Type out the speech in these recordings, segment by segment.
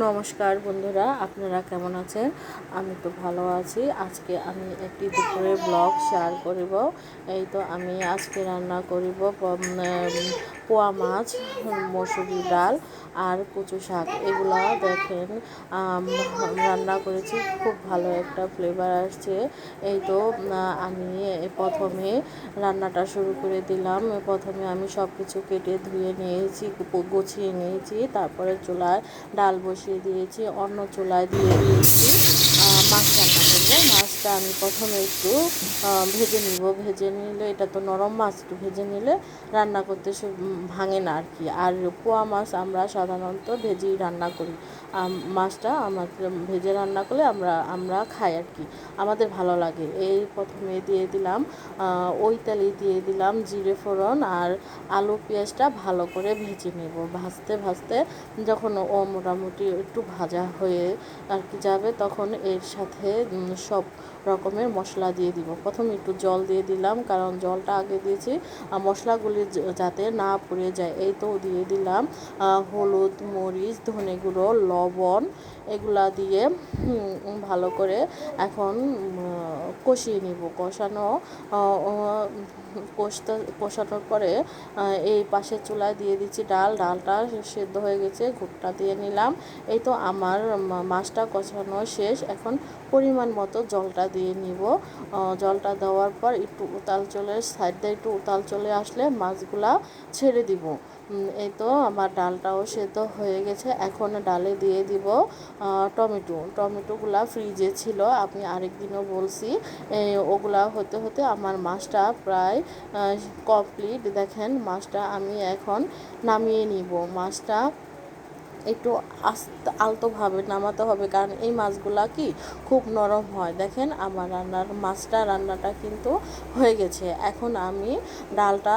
নমস্কার বন্ধুরা, আপনারা কেমন আছেন? আমি তো ভালো আছি। আজকে আমি একটি দুপুরের ব্লগ শেয়ার করব। এই তো আমি আজকে রান্না করব পোয়া মাছ, মসুরি ডাল আর কচু শাক। এগুলা দেখেন রান্না করেছি, খুব ভালো একটা ফ্লেভার আসছে। এই তো আমি প্রথমে রান্নাটা শুরু করে দিলাম। প্রথমে আমি সব কিছু কেটে ধুয়ে নিয়েছি, গুছিয়ে নিয়েছি। তারপরে চুলায় ডাল বসিয়ে দিয়েছি, অন্য চুলায় দিয়ে দিয়েছি মাছ রান্না করবো। মাছটা আমি প্রথমে একটু ভেজে নিব। ভেজে নিলে, এটা তো নরম মাছ, একটু ভেজে নিলে রান্না করতে ভাঙে না আর কি। আর পোয়া মাছ আমরা সাধারণত ভেজেই রান্না করি। মাছটা আমাদের ভেজে রান্না করলে আমরা খাই আর কি, আমাদের ভালো লাগে। এই প্রথমে দিয়ে দিলাম ওই তেলে দিয়ে দিলাম জিরে ফোড়ন আর আলু পেঁয়াজটা ভালো করে ভেজে নেব। ভাজতে ভাজতে যখন ও মোটামুটি একটু ভাজা হয়ে আর কি যাবে, তখন এর সাথে সব রকমের মশলা দিয়ে দিব। প্রথমে একটু জল দিয়ে দিলাম, কারণ জলটা আগে দিয়েছি মশলাগুলি যাতে না পুড়ে যায়। এই তো দিয়ে দিলাম হলুদ, মরিচ, ধনে গুঁড়ো, লবণ, এগুলা দিয়ে ভালো করে এখন কষিয়ে নিব। কষানোর পরে এই পাশের চুলায় দিয়ে দিচ্ছি ডালটা সেদ্ধ হয়ে গেছে, ঘুটটা দিয়ে নিলাম। এই তো আমার মাছটা কষানো শেষ। এখন পরিমাণ মতো জলটা দিয়ে নিব। জলটা দেওয়ার পর একটু সাইড দিয়ে একটু উতাল চলে আসলে মাছগুলা ছেড়ে দিব। এই তো আমার ডালটাও সেদ্ধ হয়ে গেছে। এখন ডালে দিয়ে দিব টমেটোগুলা ফ্রিজে ছিল, আমি আরেকদিনও বলছি। ওগুলা হতে হতে আমার মাছটা প্রায় কমপ্লিট। দেখেন মাছটা আমি এখন নামিয়ে নিব। মাছটা একটু আলতোভাবে নামাতে হবে, কারণ এই মাছগুলা কি খুব নরম হয়। দেখেন আমার রান্নাটা কিন্তু হয়ে গেছে। এখন আমি ডালটা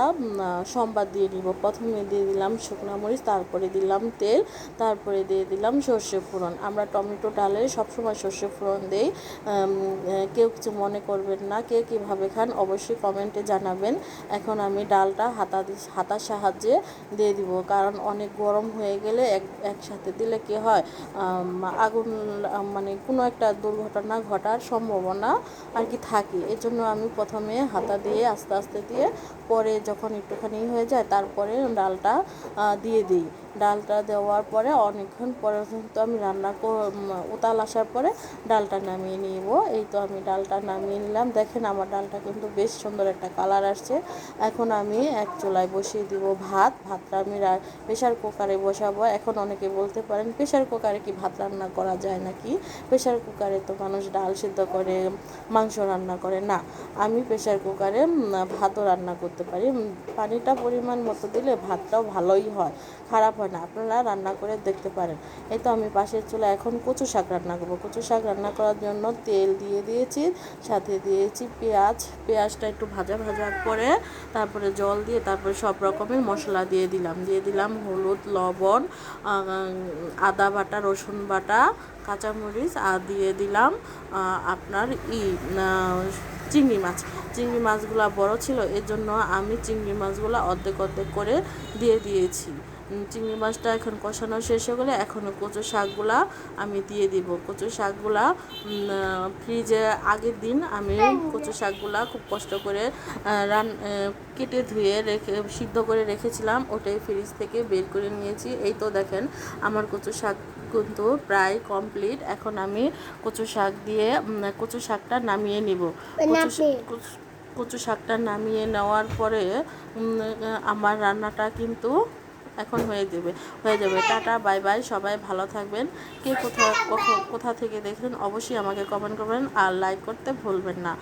সম্বাদ দিয়ে নিব। প্রথমে দিয়ে দিলাম শুকনো মরিচ, তারপরে দিলাম তেল, তারপরে দিয়ে দিলাম সর্ষে ফোড়ন। আমরা টমেটো ডালে সবসময় সর্ষে ফোড়ন দিই। কেউ কিছু মনে করবেন না, কে কীভাবে খান অবশ্যই কমেন্টে জানাবেন। এখন আমি ডালটা হাতার সাহায্যে দিয়ে দিব, কারণ অনেক গরম হয়ে গেলে একসাথে দিলে কি হয়, আগুন মানে কোনো একটা দুর্ঘটনা ঘটার সম্ভাবনা আর কি থাকে। এই জন্য আমি প্রথমে হাতা দিয়ে আস্তে আস্তে দিয়ে, পরে যখন একটুখানি হয়ে যায় তারপরে ডালটা দিয়ে দিই। ডালটা দেওয়ার পরে অনেকক্ষণ পর্যন্ত আমি উতাল আসার পরে ডালটা নামিয়ে নিব। এই তো আমি ডালটা নামিয়ে নিলাম। দেখেন আমার ডালটা কিন্তু বেশ সুন্দর একটা কালার আসছে। এখন আমি এক চুলায় বসিয়ে দিব ভাতটা আমি প্রেশার কুকারে বসাবো। এখন অনেকে বলতে পারেন প্রেশার কুকারে কি ভাত রান্না করা যায় নাকি? প্রেশার কুকারে তো মানুষ ডাল সিদ্ধ করে, মাংস রান্না করে। না, আমি প্রেশার কুকারে ভাতও রান্না করতে পারি। পানিটা পরিমাণ মতো দিলে ভাতটাও ভালোই হয়, খারাপ হয় না। আপনারা রান্না করে দেখতে পারেন। এই তো আমি পাশের চুলা এখন কচু শাক রান্না করবো। কচু শাক রান্না করার জন্য তেল দিয়ে দিয়েছি, সাথে দিয়েছি পেঁয়াজটা একটু ভাজার পরে তারপরে জল দিয়ে তারপরে সব রকমের মশলা দিয়ে দিলাম হলুদ, লবণ, আদা বাটা, রসুন বাটা, কাঁচামরিচ, আর দিয়ে দিলাম আপনার চিংড়ি মাছগুলো বড় ছিল, এর জন্য আমি চিংড়ি মাছগুলো অর্ধেক করে দিয়ে দিয়েছি। চিংড়ি মাছটা এখন কষানো শেষ হয়ে গেলে এখন কচু শাকগুলা আমি দিয়ে দিব। কচু শাকগুলা ফ্রিজে আগের দিন আমি কচু শাকগুলা খুব কষ্ট করে কেটে ধুয়ে সিদ্ধ করে রেখেছিলাম, ওটাই ফ্রিজ থেকে বের করে নিয়েছি। এই তো দেখেন আমার কচু শাক কিন্তু প্রায় কমপ্লিট। এখন আমি কচু শাকটা নামিয়ে নিব। কচু শাকটা নামিয়ে নেওয়ার পরে আমার রান্নাটা কিন্তু এখন হয়ে যাবে। টাটা, বাই বাই, সবাই ভালো থাকবেন। কে কোথা থেকে দেখেন অবশ্যই আমাকে কমেন্ট করবেন, আর লাইক করতে ভুলবেন না।